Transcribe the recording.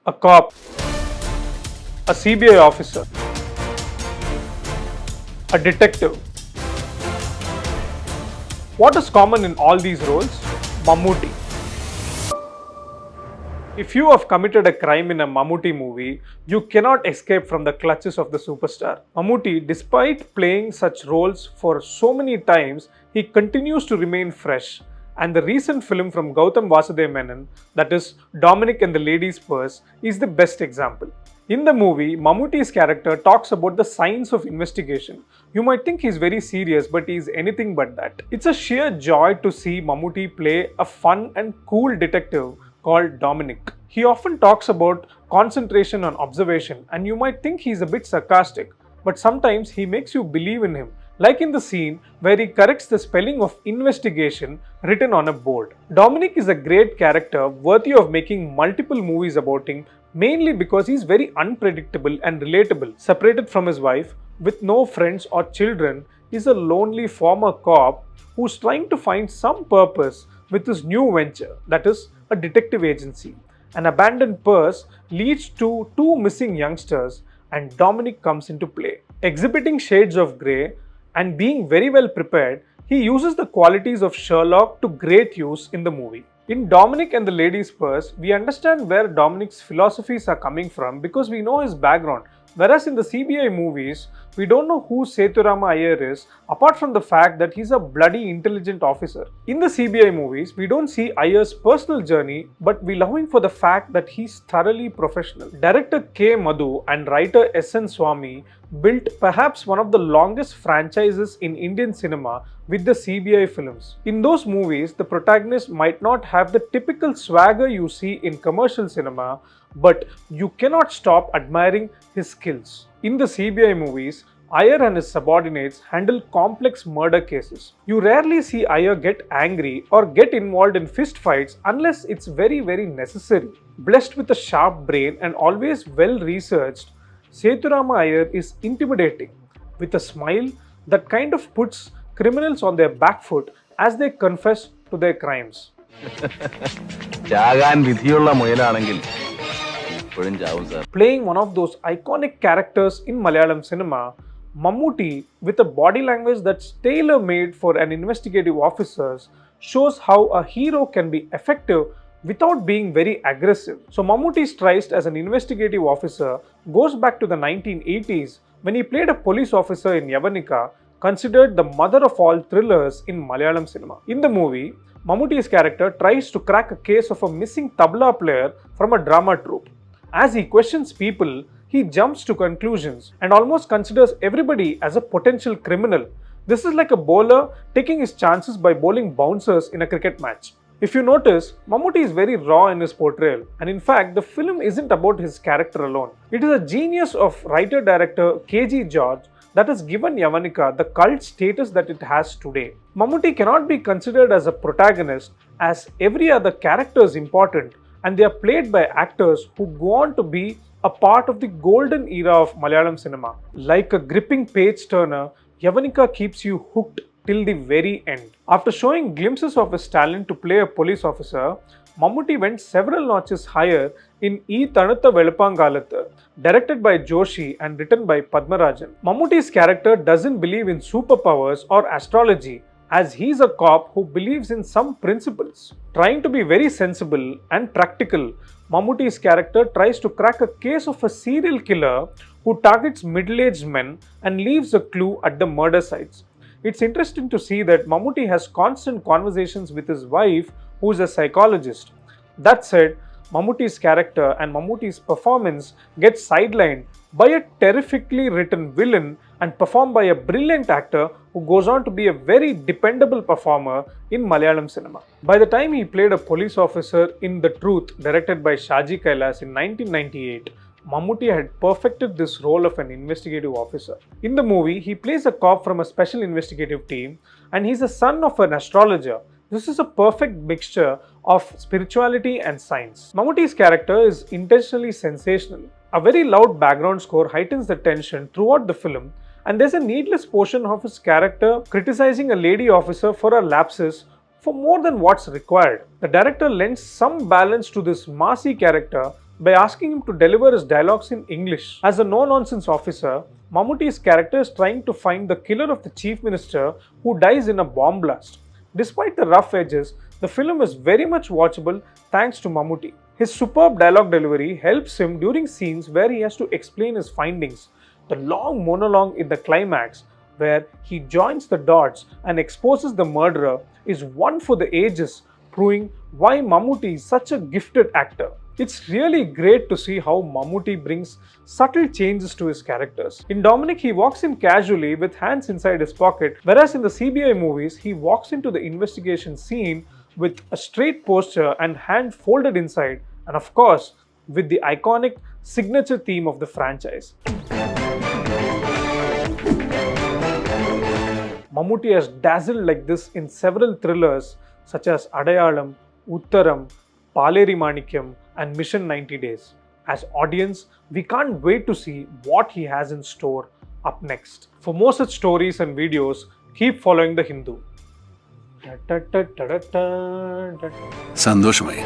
a cop, a CBI officer, a detective. What is common in all these roles? Mammootty. If you have committed a crime in a Mammootty movie, you cannot escape from the clutches of the superstar. Mammootty, despite playing such roles for so many times, he continues to remain fresh. And the recent film from Gautam Vasudev Menon, that is Dominic and the Lady's Purse, is the best example. In the movie, Mammootty's character talks about the science of investigation. You might think he's very serious, but he's anything but that. It's a sheer joy to see Mammootty play a fun and cool detective called Dominic. He often talks about concentration on observation, and you might think he's a bit sarcastic, but sometimes he makes you believe in him, like in the scene where he corrects the spelling of investigation written on a board. Dominic is a great character worthy of making multiple movies about him, mainly because he's very unpredictable and relatable. Separated from his wife, with no friends or children, he's a lonely former cop who's trying to find some purpose with his new venture, that is, a detective agency. An abandoned purse leads to two missing youngsters, and Dominic comes into play. Exhibiting shades of grey and being very well prepared, he uses the qualities of Sherlock to great use in the movie. In Dominic and the Lady's Purse, we understand where Dominic's philosophies are coming from because we know his background. Whereas in the CBI movies, we don't know who Sethurama Iyer is apart from the fact that he's a bloody intelligent officer. In the CBI movies, we don't see Iyer's personal journey, but we love him for the fact that he's thoroughly professional. Director K. Madhu and writer S.N. Swamy built perhaps one of the longest franchises in Indian cinema with the CBI films. In those movies, the protagonist might not have the typical swagger you see in commercial cinema, but you cannot stop admiring his skills. In the CBI movies, Iyer and his subordinates handle complex murder cases. You rarely see Iyer get angry or get involved in fist fights unless it's very necessary. Blessed with a sharp brain and always well researched, Sethurama Iyer is intimidating, with a smile that kind of puts criminals on their back foot as they confess to their crimes. Playing one of those iconic characters in Malayalam cinema, Mammootty, with a body language that's tailor-made for an investigative officer, shows how a hero can be effective without being very aggressive. So Mammootty's tryst as an investigative officer goes back to the 1980s when he played a police officer in Yavanika, considered the mother of all thrillers in Malayalam cinema. In the movie, Mammootty's character tries to crack a case of a missing tabla player from a drama troupe. As he questions people, he jumps to conclusions and almost considers everybody as a potential criminal. This is like a bowler taking his chances by bowling bouncers in a cricket match. If you notice, Mammootty is very raw in his portrayal, and in fact, the film isn't about his character alone. It is a genius of writer-director K.G. George that has given Yavanika the cult status that it has today. Mammootty cannot be considered as a protagonist, as every other character is important, and they are played by actors who go on to be a part of the golden era of Malayalam cinema. Like a gripping page turner, Yavanika keeps you hooked till the very end. After showing glimpses of his talent to play a police officer, Mammootty went several notches higher in E Thanutha Veluppangalathu, directed by Joshi and written by Padmarajan. Mammootty's character doesn't believe in superpowers or astrology, as he's a cop who believes in some principles. Trying to be very sensible and practical, Mammootty's character tries to crack a case of a serial killer who targets middle-aged men and leaves a clue at the murder sites. It's interesting to see that Mammootty has constant conversations with his wife, who is a psychologist. That said, Mammootty's character and Mammootty's performance get sidelined by a terrifically written villain and performed by a brilliant actor who goes on to be a very dependable performer in Malayalam cinema. By the time he played a police officer in The Truth, directed by Shaji Kailas in 1998, Mammootty had perfected this role of an investigative officer. In the movie, he plays a cop from a special investigative team, and he's the son of an astrologer. This is a perfect mixture of spirituality and science. Mammootty's character is intentionally sensational. A very loud background score heightens the tension throughout the film, and there's a needless portion of his character criticizing a lady officer for her lapses for more than what's required. The director lends some balance to this massy character by asking him to deliver his dialogues in English. As a no-nonsense officer, Mammootty's character is trying to find the killer of the chief minister who dies in a bomb blast. Despite the rough edges, the film is very much watchable thanks to Mammootty. His superb dialogue delivery helps him during scenes where he has to explain his findings. The long monologue in the climax, where he joins the dots and exposes the murderer, is one for the ages, proving why Mammootty is such a gifted actor. It's really great to see how Mammootty brings subtle changes to his characters. In Dominic, he walks in casually with hands inside his pocket, whereas in the CBI movies, he walks into the investigation scene with a straight posture and hand folded inside, and of course, with the iconic signature theme of the franchise. Mammootty has dazzled like this in several thrillers such as Adayalam, Uttaram, Paleri Manikyam, and Mission 90 Days. As audience, we can't wait to see what he has in store up next. For more such stories and videos, keep following The Hindu. സന്തോഷമായി.